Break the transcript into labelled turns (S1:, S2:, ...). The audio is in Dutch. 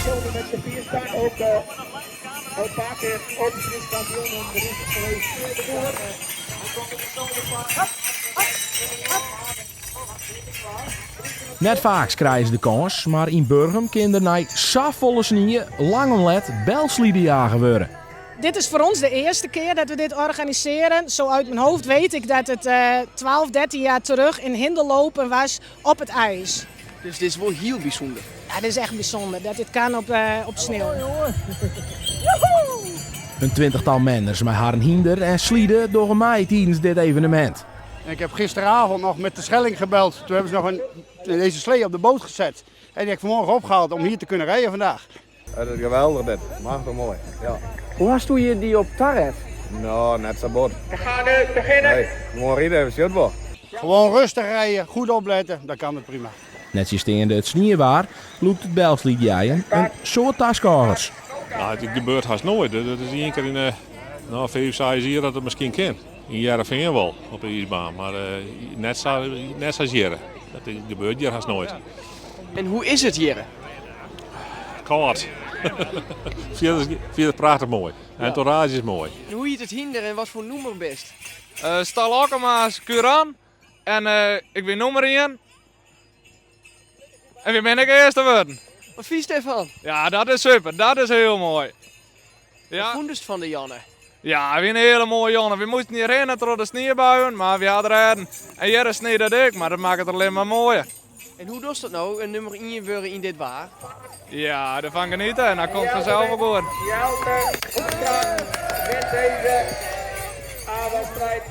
S1: zomer met z'n vier staan. Ook al een paar keer Olympisch kampioen en er is geweest door.
S2: Net vaak krijgen ze de kans, maar in Burgum kinderen na volle snieën lang omlet belsliedenjager worden.
S3: Dit is voor ons de eerste keer dat we dit organiseren. Zo uit mijn hoofd weet ik dat het 12, 13 jaar terug in hinderlopen was op het ijs.
S4: Dus dit is wel heel bijzonder.
S3: Ja, dit is echt bijzonder dat dit kan op sneeuw.
S2: Een 20-tal menners met haren hinder en slieden door mij tijdens dit evenement.
S5: Ik heb gisteravond nog met de Schelling gebeld. Toen hebben ze nog deze slee op de boot gezet. En die heb ik vanmorgen opgehaald om hier te kunnen rijden vandaag.
S6: Dat is geweldig dit. Machtig mooi. Ja.
S4: Hoe was toen je die op Tarret?
S6: Nou, net zo bot.
S1: We gaan nu beginnen.
S6: Nee, gewoon rijden, shit wel.
S5: Gewoon rustig rijden, goed opletten, dan kan het prima.
S2: Net steende het sneeuwwaar loopt het belsliedenjagen een soort taskagers.
S7: Nou, het gebeurt haast nooit. Dat is één keer in 5, 6 jaar dat het misschien kan. In Jarreveen wel, op de ijsbaan, maar net zoals hier. Dat gebeurt hier haast nooit.
S4: En hoe is het hier?
S7: Koud. Vier prachtig mooi. En het oranje is mooi.
S4: En hoe heet het hinder en wat voor noemer best?
S8: Stal Akkema's Curan. En ik ben nummer 1. En wie ben ik eerste worden?
S4: Wat vies ervan?
S8: Ja, dat is super. Dat is heel mooi.
S4: Wat
S8: Ja,
S4: vond je van de Janne?
S8: ja, we een hele mooie jongen. We moesten hier rennen door de sneeuwbuien, maar we hadden redden. En hier is sneeuw dat ik, maar dat maakt het alleen maar mooier.
S4: En hoe doet dat nou, een nummer 1 worden in dit waar?
S8: Ja, daarvan genieten en dat komt vanzelf wel goed.
S1: Jelte Hoekstra wint deze avondstrijd.